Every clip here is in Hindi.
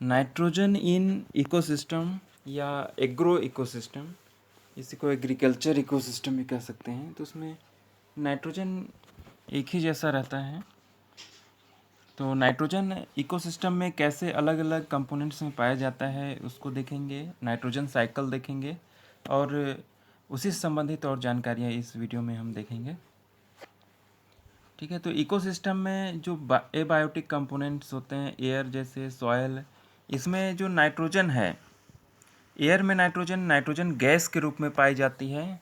नाइट्रोजन इन इकोसिस्टम या एग्रो इकोसिस्टम, इसी को एग्रीकल्चर इकोसिस्टम भी कह सकते हैं। तो उसमें नाइट्रोजन एक ही जैसा रहता है। तो नाइट्रोजन इकोसिस्टम में कैसे अलग अलग कंपोनेंट्स में पाया जाता है उसको देखेंगे, नाइट्रोजन साइकिल देखेंगे और उसी से संबंधित और जानकारियाँ इस वीडियो में हम देखेंगे। ठीक है, तो इकोसिस्टम में जो एबायोटिक कंपोनेंट्स होते हैं, एयर जैसे सॉयल, इसमें जो नाइट्रोजन है, एयर में नाइट्रोजन गैस के रूप में पाई जाती है।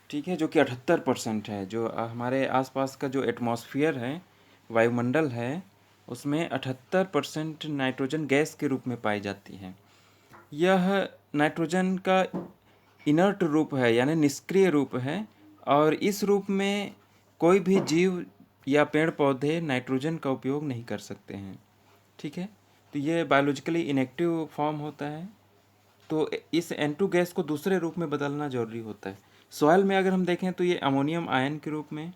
ठीक है, जो कि 78% है। जो हमारे आसपास का जो एटमॉस्फेयर है, वायुमंडल है, उसमें 78% नाइट्रोजन गैस के रूप में पाई जाती है। यह नाइट्रोजन का इनर्ट रूप है, यानी निष्क्रिय रूप है, और इस रूप में कोई भी जीव या पेड़ पौधे नाइट्रोजन का उपयोग नहीं कर सकते हैं। ठीक है, तो ये बायोलॉजिकली इनएक्टिव फॉर्म होता है। तो इस N2 गैस को दूसरे रूप में बदलना जरूरी होता है। सॉइल में अगर हम देखें तो ये अमोनियम आयन के रूप में,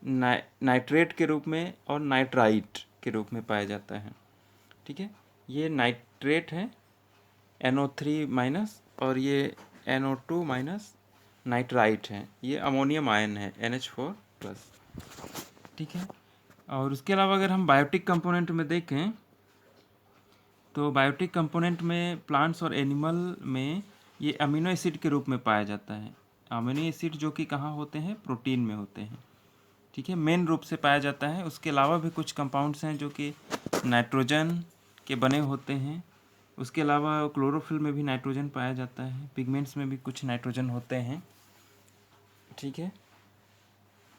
नाइट्रेट के रूप में और नाइट्राइट के रूप में पाया जाता है। ठीक है, ये नाइट्रेट है NO3 माइनस, और ये NO2 माइनस नाइट्राइट है, ये अमोनियम आयन है NH4 प्लस। ठीक है, और उसके अलावा अगर हम बायोटिक कंपोनेंट में देखें तो बायोटिक कंपोनेंट में प्लांट्स और एनिमल में ये अमीनो एसिड के रूप में पाया जाता है। अमीनो एसिड जो कि कहाँ होते हैं, प्रोटीन में होते हैं। ठीक है, मेन रूप से पाया जाता है। उसके अलावा भी कुछ कंपाउंड्स हैं जो कि नाइट्रोजन के बने होते हैं। उसके अलावा क्लोरोफिल में भी नाइट्रोजन पाया जाता है, पिगमेंट्स में भी कुछ नाइट्रोजन होते हैं। ठीक है,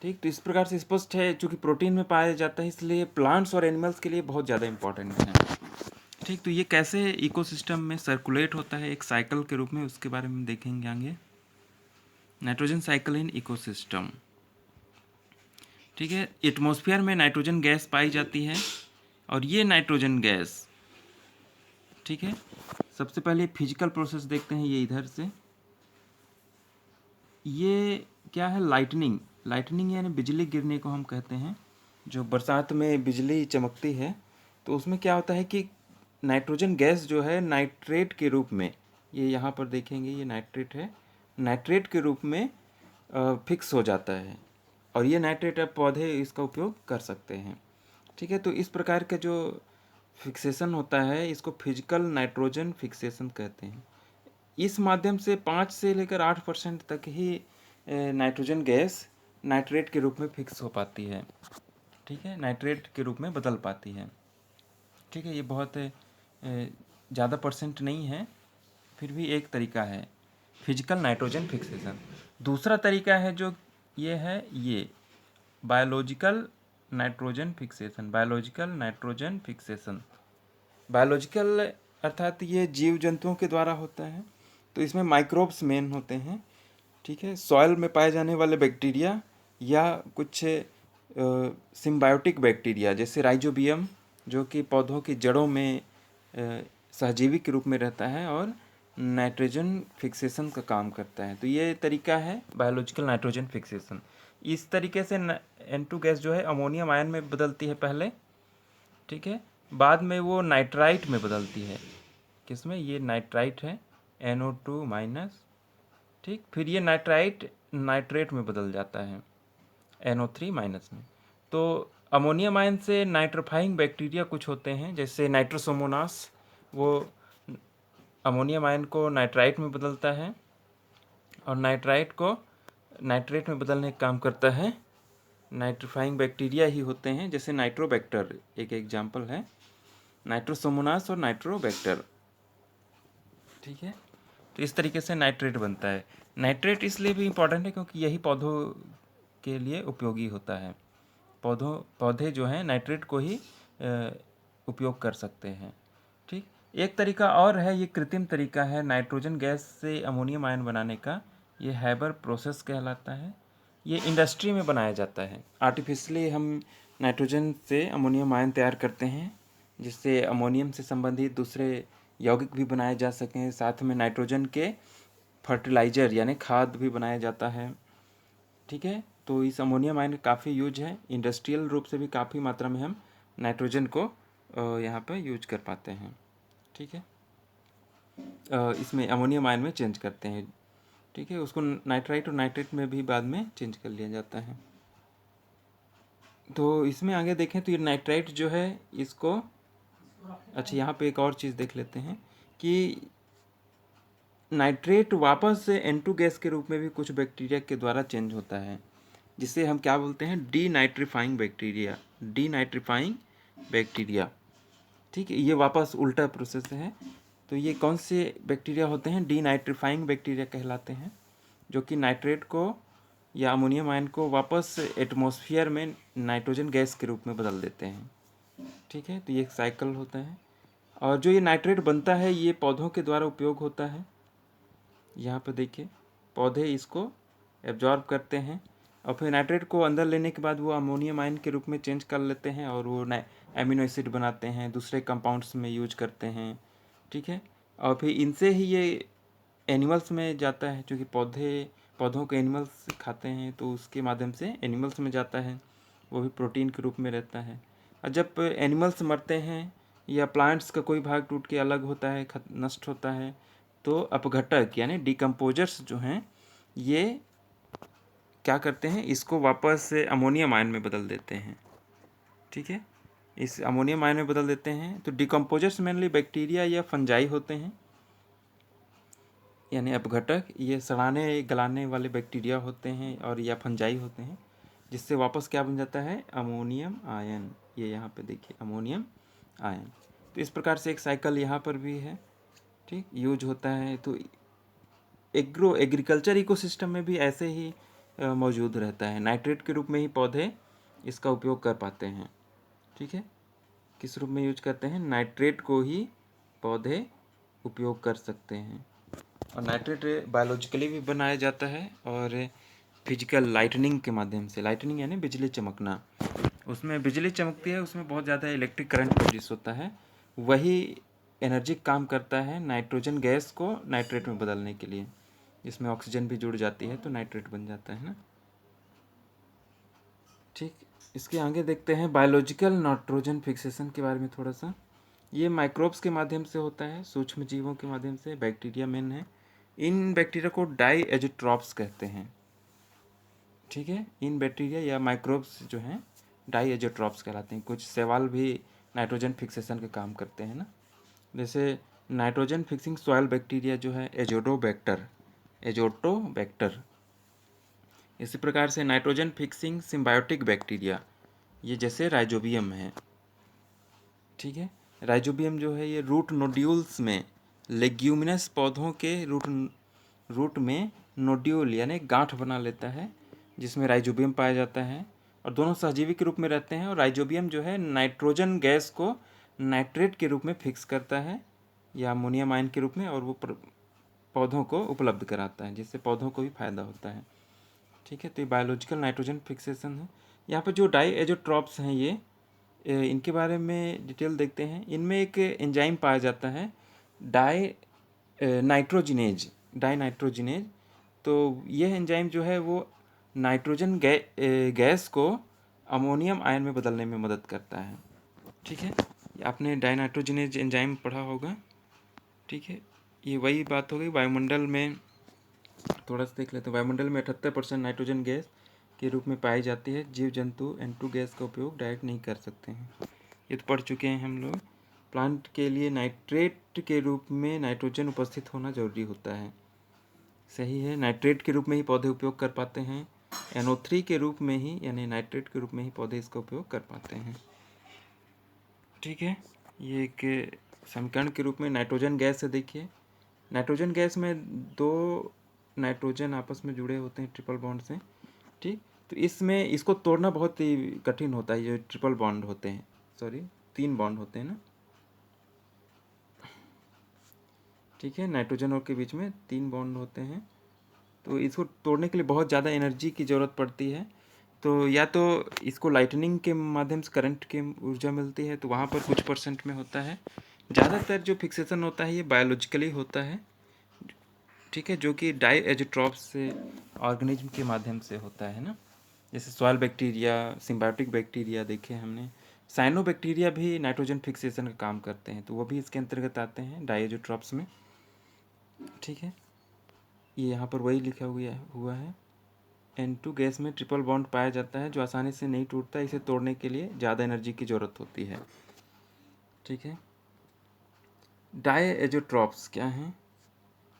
ठीक, तो इस प्रकार से स्पष्ट है, चूँकि प्रोटीन में पाया जाता है इसलिए प्लांट्स और एनिमल्स के लिए बहुत ज़्यादा इंपॉर्टेंट है। ठीक, तो ये कैसे इकोसिस्टम में सर्कुलेट होता है एक साइकिल के रूप में, उसके बारे में देखेंगे आगे। Nitrogen cycle in ecosystem. ठीक है, एटमॉस्फेयर में नाइट्रोजन गैस पाई जाती है, और ये नाइट्रोजन गैस, ठीक है, सबसे पहले फिजिकल प्रोसेस देखते हैं। ये इधर से, ये क्या है, लाइटनिंग। लाइटनिंग यानी बिजली गिरने को हम कहते हैं। जो बरसात में बिजली चमकती है तो उसमें क्या होता है कि नाइट्रोजन गैस जो है नाइट्रेट के रूप में, ये यहाँ पर देखेंगे, ये नाइट्रेट है, नाइट्रेट के रूप में फिक्स हो जाता है, और ये नाइट्रेट अब पौधे इसका उपयोग कर सकते हैं। ठीक है, तो इस प्रकार का जो फिक्सेशन होता है इसको फिजिकल नाइट्रोजन फिक्सेशन कहते हैं। इस माध्यम से 5 से लेकर 8% तक ही नाइट्रोजन गैस नाइट्रेट के रूप में फिक्स हो पाती है। ठीक है, नाइट्रेट के रूप में बदल पाती है। ठीक है, ये बहुत ज़्यादा परसेंट नहीं है, फिर भी एक तरीका है फिजिकल नाइट्रोजन फिक्सेशन। दूसरा तरीका है जो ये है, ये biological nitrogen fixation. Biological nitrogen fixation, biological अर्थात ये जीव जंतुओं के द्वारा होता है। तो इसमें माइक्रोब्स मेन होते हैं। ठीक है, सॉइल में पाए जाने वाले बैक्टीरिया या कुछ सिम्बायोटिक बैक्टीरिया जैसे राइजोबियम, जो कि पौधों की जड़ों में सहजीवी के रूप में रहता है और नाइट्रोजन फिक्सेशन का काम करता है। तो ये तरीका है बायोलॉजिकल नाइट्रोजन फिक्सेशन। इस तरीके से N2 गैस जो है अमोनियम आयन में बदलती है पहले। ठीक है, बाद में वो नाइट्राइट में बदलती है। किसमें, ये नाइट्राइट है NO2 माइनस। ठीक, फिर ये नाइट्राइट नाइट्रेट में बदल जाता है NO3 माइनस में। तो अमोनियम आयन से नाइट्रोफाइंग बैक्टीरिया कुछ होते हैं जैसे नाइट्रोसोमोनास, वो अमोनियम आयन को नाइट्राइट में बदलता है और नाइट्राइट को नाइट्रेट में बदलने का काम करता है। नाइट्रोफाइंग बैक्टीरिया ही होते हैं, जैसे नाइट्रोबैक्टर एक एग्जाम्पल है, नाइट्रोसोमोनास और नाइट्रोबैक्टर। ठीक है, तो इस तरीके से नाइट्रेट बनता है। नाइट्रेट इसलिए भी इम्पॉर्टेंट है क्योंकि यही पौधों के लिए उपयोगी होता है। पौधे जो हैं नाइट्रेट को ही उपयोग कर सकते हैं। ठीक, एक तरीका और है, ये कृत्रिम तरीका है नाइट्रोजन गैस से अमोनियम आयन बनाने का, ये हैबर प्रोसेस कहलाता है। ये इंडस्ट्री में बनाया जाता है। आर्टिफिशियली हम नाइट्रोजन से अमोनियम आयन तैयार करते हैं, जिससे अमोनियम से संबंधित दूसरे यौगिक भी बनाए जा सकें। साथ में नाइट्रोजन के फर्टिलाइज़र यानी खाद भी बनाया जाता है। ठीक है, तो इस अमोनियम आयन का काफ़ी यूज है। इंडस्ट्रियल रूप से भी काफ़ी मात्रा में हम नाइट्रोजन को यहाँ पर यूज कर पाते हैं। ठीक है, इसमें अमोनियम आयन में चेंज करते हैं। ठीक है, उसको नाइट्राइट और नाइट्रेट में भी बाद में चेंज कर लिया जाता है। तो इसमें आगे देखें तो ये नाइट्राइट जो है इसको, अच्छा यहाँ पे एक और चीज़ देख लेते हैं कि नाइट्रेट वापस से N2 गैस के रूप में भी कुछ बैक्टीरिया के द्वारा चेंज होता है, जिसे हम क्या बोलते हैं, डीनाइट्रीफाइंग बैक्टीरिया। डीनाइट्रीफाइंग बैक्टीरिया, ठीक है, ये वापस उल्टा प्रोसेस है। तो ये कौन से बैक्टीरिया होते हैं, डीनाइट्रीफाइंग बैक्टीरिया कहलाते हैं, जो कि नाइट्रेट को या अमोनियम आयन को वापस एटमॉस्फेयर में नाइट्रोजन गैस के रूप में बदल देते हैं। ठीक है, तो ये एक साइकिल होता है। और जो ये नाइट्रेट बनता है ये पौधों के द्वारा उपयोग होता है। यहाँ पे देखिए, पौधे इसको एब्जॉर्ब करते हैं और फिर नाइट्रेट को अंदर लेने के बाद वो अमोनियम आयन के रूप में चेंज कर लेते हैं और वो एमिनो एसिड बनाते हैं, दूसरे कंपाउंड्स में यूज करते हैं। ठीक है, और फिर इनसे ही ये एनिमल्स में जाता है, क्योंकि पौधों को एनिमल्स खाते हैं तो उसके माध्यम से एनिमल्स में जाता है, वो भी प्रोटीन के रूप में रहता है। और जब एनिमल्स मरते हैं या प्लांट्स का कोई भाग टूट के अलग होता है, नष्ट होता है, तो अपघटक यानी डिकम्पोजर्स जो हैं ये क्या करते हैं, इसको वापस अमोनियम आयन में बदल देते हैं। ठीक है, इस अमोनियम आयन में बदल देते हैं। तो डिकम्पोजर्स मेनली बैक्टीरिया या फंजाई होते हैं, यानी अपघटक ये सड़ाने गलाने वाले बैक्टीरिया होते हैं और या फंजाई होते हैं, जिससे वापस क्या बन जाता है, अमोनियम आयन। ये यहाँ पे देखिए अमोनियम आयन। तो इस प्रकार से एक साइकिल यहाँ पर भी है, ठीक, यूज होता है। तो एग्रीकल्चर इकोसिस्टम में भी ऐसे ही मौजूद रहता है। नाइट्रेट के रूप में ही पौधे इसका उपयोग कर पाते हैं। ठीक है, किस रूप में यूज करते हैं, नाइट्रेट को ही पौधे उपयोग कर सकते हैं। और नाइट्रेट बायोलॉजिकली भी बनाया जाता है और फिजिकल लाइटनिंग के माध्यम से। लाइटनिंग यानी बिजली चमकना, उसमें बिजली चमकती है, उसमें बहुत ज़्यादा इलेक्ट्रिक करंट प्रोड्यूस होता है, वही एनर्जी काम करता है नाइट्रोजन गैस को नाइट्रेट में बदलने के लिए। इसमें ऑक्सीजन भी जुड़ जाती है तो नाइट्रेट बन जाता है ना। ठीक, इसके आगे देखते हैं बायोलॉजिकल नाइट्रोजन फिक्सेशन के बारे में थोड़ा सा। ये माइक्रोब्स के माध्यम से होता है, सूक्ष्म जीवों के माध्यम से। बैक्टीरिया मेन है, इन बैक्टीरिया को डाइएजोट्रॉप्स कहते हैं। ठीक है, इन बैक्टीरिया या माइक्रोब्स जो हैं डाइएजोट्रॉप्स कहलाते हैं। कुछ शैवाल भी नाइट्रोजन फिक्सेशन का काम करते हैं ना, जैसे नाइट्रोजन फिक्सिंग सॉइल बैक्टीरिया जो है एजोटोबैक्टर। इसी प्रकार से नाइट्रोजन फिक्सिंग सिम्बायोटिक बैक्टीरिया, ये जैसे राइजोबियम है। ठीक है, राइजोबियम जो है ये रूट नोड्यूल्स में, लेग्यूमिनस पौधों के रूट में नोड्यूल यानी गांठ बना लेता है, जिसमें राइजोबियम पाया जाता है। और दोनों सहजीवी के रूप में रहते हैं। और राइजोबियम जो है नाइट्रोजन गैस को नाइट्रेट के रूप में फिक्स करता है या अमोनियम आयन के रूप में, और वो पौधों को उपलब्ध कराता है, जिससे पौधों को भी फायदा होता है। ठीक है, तो ये बायोलॉजिकल नाइट्रोजन फिक्सेशन है। यहाँ पर जो डाइएजोट्रॉप्स हैं ये इनके बारे में डिटेल देखते हैं। इनमें एक एंजाइम पाया जाता है डाइनाइट्रोजिनेज। तो यह एंजाइम जो है वो नाइट्रोजन गैस को अमोनियम आयन में बदलने में मदद करता है। ठीक है, आपने डाइनाइट्रोजिनेज एंजाइम पढ़ा होगा। ठीक है, ये वही बात हो गई। वायुमंडल में थोड़ा सा देख लेते हैं। वायुमंडल में 78% नाइट्रोजन गैस के रूप में पाई जाती है। जीव जंतु N2 गैस का उपयोग डायरेक्ट नहीं कर सकते हैं, ये तो पढ़ चुके हैं हम लोग। प्लांट के लिए नाइट्रेट के रूप में नाइट्रोजन उपस्थित होना जरूरी होता है, सही है। नाइट्रेट के रूप में ही पौधे उपयोग कर पाते हैं। NO3 के रूप में ही यानी नाइट्रेट के रूप में ही पौधे इसका उपयोग कर पाते हैं। ठीक है, ये एक समीकरण के रूप में नाइट्रोजन गैस है। देखिए, नाइट्रोजन गैस में दो नाइट्रोजन आपस में जुड़े होते हैं ट्रिपल बॉन्ड से। ठीक, तो इसमें इसको तोड़ना बहुत ही कठिन होता है। ये ट्रिपल बॉन्ड होते हैं, सॉरी 3 बॉन्ड होते हैं ना। ठीक है, नाइट्रोजन और के बीच में 3 बॉन्ड होते हैं, तो इसको तोड़ने के लिए बहुत ज़्यादा एनर्जी की ज़रूरत पड़ती है। तो या तो इसको लाइटनिंग के माध्यम से करंट की ऊर्जा मिलती है, तो वहाँ पर कुछ % में होता है। ज़्यादातर जो फिक्सेशन होता है ये बायोलॉजिकली होता है। ठीक है, जो कि डाइएजोट्रॉप्स से ऑर्गेनिज्म के माध्यम से होता है ना, जैसे सॉइल बैक्टीरिया, सिम्बायोटिक बैक्टीरिया देखे हमने, साइनोबैक्टीरिया भी नाइट्रोजन फिक्सेशन का काम करते हैं, तो वो भी इसके अंतर्गत आते हैं डायजेट्रॉप्स में। ठीक है, ये यहाँ पर वही लिखा हुआ है। N2 गैस में ट्रिपल बॉन्ड पाया जाता है जो आसानी से नहीं टूटता, इसे तोड़ने के लिए ज़्यादा एनर्जी की ज़रूरत होती है। ठीक है, डायएजोट्रॉप्स क्या हैं?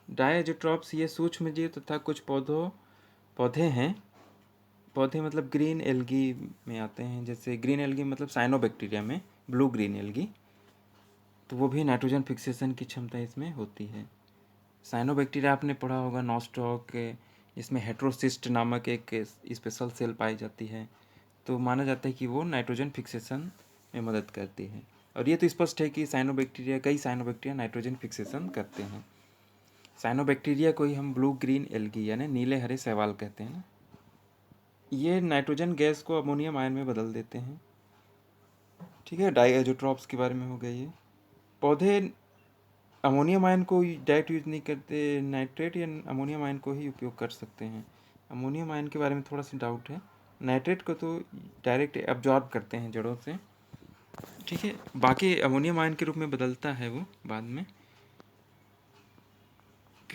डायएजोट्रॉप्स ये सूक्ष्म जीव तथा कुछ पौधे हैं। पौधे मतलब ग्रीन एल्गी में आते हैं, जैसे ग्रीन एल्गी मतलब साइनोबैक्टीरिया में ब्लू ग्रीन एल्गी, तो वो भी नाइट्रोजन फिक्सेशन की क्षमता इसमें होती है। साइनोबैक्टीरिया आपने पढ़ा होगा नॉस्टॉक, इसमें हेट्रोसिस्ट नामक एक स्पेशल सेल पाई जाती है, तो माना जाता है कि वो नाइट्रोजन फिक्सेशन में मदद करती है। और ये तो स्पष्ट है कि कई साइनोबैक्टीरिया नाइट्रोजन फिक्सेशन करते हैं। साइनोबैक्टीरिया को ही हम ब्लू ग्रीन एल्गी यानी नीले हरे शैवाल कहते हैं ना। ये नाइट्रोजन गैस को अमोनियम आयन में बदल देते हैं। ठीक है, डायएजोट्रॉप्स के बारे में हो गया ये। पौधे अमोनियम आयन को डायरेक्ट यूज नहीं करते, नाइट्रेट या अमोनियम आयन को ही उपयोग कर सकते हैं। अमोनियम आयन के बारे में थोड़ा सा डाउट है, नाइट्रेट को तो डायरेक्ट एब्जॉर्ब करते हैं जड़ों से। ठीक है, बाकी अमोनियम आयन के रूप में बदलता है वो बाद में।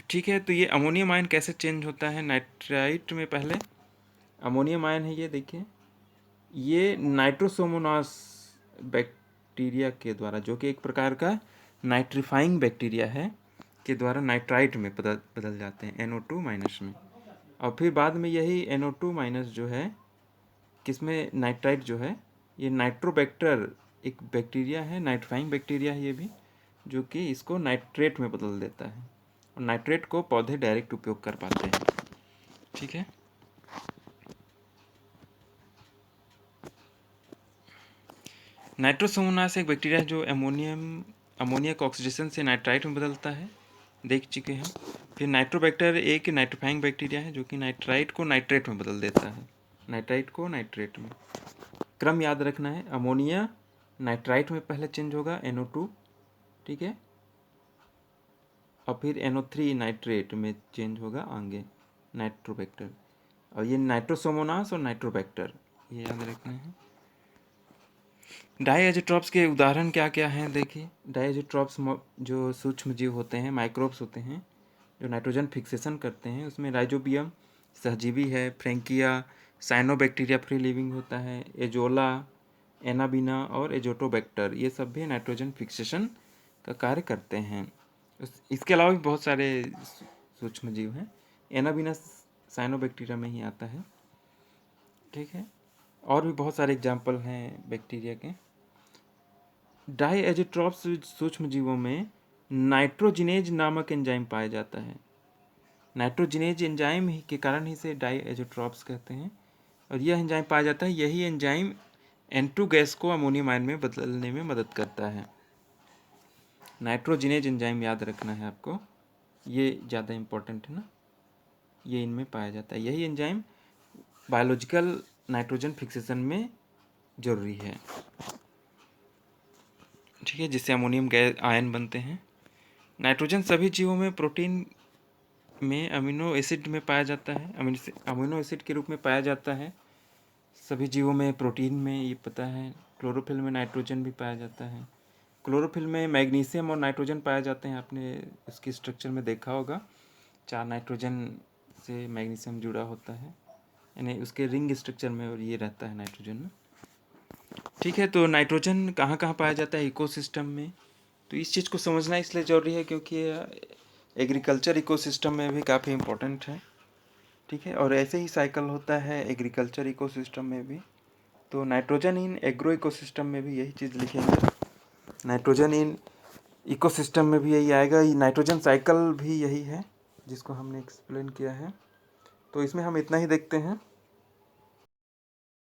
ठीक है, तो ये अमोनियम आयन कैसे चेंज होता है? नाइट्राइट में पहले अमोनियम आयन है, ये देखिए, ये नाइट्रोसोमोनास बैक्टीरिया के द्वारा, जो कि एक प्रकार का नाइट्रीफाइंग बैक्टीरिया है, के द्वारा नाइट्राइट में बदल जाते हैं NO2 माइनस में। और फिर बाद में यही NO2 माइनस जो है किसमें, नाइट्राइट जो है, ये नाइट्रोबैक्टर एक बैक्टीरिया है, नाइट्रीफाइंग बैक्टीरिया है ये भी, जो कि इसको नाइट्रेट में बदल देता है, और नाइट्रेट को पौधे डायरेक्ट उपयोग कर पाते हैं। ठीक है, नाइट्रोसोमोनास एक बैक्टीरिया है जो अमोनिया को ऑक्सीडेशन से नाइट्राइट में बदलता है, देख चुके हैं। फिर नाइट्रोबैक्टर एक नाइट्रोफाइंग बैक्टीरिया है जो कि नाइट्राइट को नाइट्रेट में बदल देता है, नाइट्राइट को नाइट्रेट में। क्रम याद रखना है, अमोनिया नाइट्राइट में पहले चेंज होगा NO2, ठीक है, और फिर NO3 नाइट्रेट में चेंज होगा आगे नाइट्रोबैक्टर। और ये नाइट्रोसोमोनास और नाइट्रोबैक्टर ये याद रखना है। डायएजोट्रॉप्स के उदाहरण क्या क्या हैं देखिए। डायएजोट्रॉप्स जो सूक्ष्म जीव होते हैं, माइक्रोब्स होते हैं, जो नाइट्रोजन फिक्सेशन करते हैं, उसमें राइजोबियम सहजीवी है, फ्रैंकिया साइनोबैक्टीरिया फ्री लिविंग होता है, एजोला, एनाबिना और एजोटोबैक्टर, ये सब भी नाइट्रोजन फिक्सेशन का कार्य करते हैं। इसके अलावा भी बहुत सारे सूक्ष्म जीव हैं, एनाबिना साइनोबैक्टीरिया में ही आता है। ठीक है, और भी बहुत सारे एग्जाम्पल हैं बैक्टीरिया के। डायएजोट्रॉप्स सूक्ष्म जीवों में नाइट्रोजिनेज नामक एंजाइम पाया जाता है। नाइट्रोजिनेज एंजाइम ही के कारण ही से डायएजोट्रॉप्स कहते हैं, और यह एंजाइम पाया जाता है, यही एंजाइम N2 गैस को अमोनियम आयन में बदलने में मदद करता है। नाइट्रोजिनेज एंजाइम याद रखना है आपको, ये ज़्यादा इम्पोर्टेंट है ना, ये इनमें पाया जाता है, यही एंजाइम बायोलॉजिकल नाइट्रोजन फिक्सेशन में ज़रूरी है। ठीक है, जिससे अमोनियम गैस आयन बनते हैं। नाइट्रोजन सभी जीवों में प्रोटीन में अमीनो एसिड में पाया जाता है, अमीनो एसिड के रूप में पाया जाता है सभी जीवों में। प्रोटीन में ये पता है। क्लोरोफिल में नाइट्रोजन भी पाया जाता है। क्लोरोफिल में मैग्नीशियम और नाइट्रोजन पाए जाते हैं, आपने इसकी स्ट्रक्चर में देखा होगा, 4 नाइट्रोजन से मैग्नीशियम जुड़ा होता है, यानी उसके रिंग स्ट्रक्चर में, और ये रहता है नाइट्रोजन में। ठीक है, तो नाइट्रोजन कहाँ कहाँ पाया जाता है इकोसिस्टम में, तो इस चीज़ को समझना इसलिए ज़रूरी है क्योंकि एग्रीकल्चर इकोसिस्टम में भी काफ़ी इम्पोर्टेंट है। ठीक है, और ऐसे ही साइकिल होता है एग्रीकल्चर इकोसिस्टम में भी। तो नाइट्रोजन इन एग्रो इकोसिस्टम में भी यही चीज़ लिखेंगे, नाइट्रोजन इन इकोसिस्टम में भी यही आएगा। नाइट्रोजन साइकिल भी यही है जिसको हमने एक्सप्लेन किया है। तो इसमें हम इतना ही देखते हैं।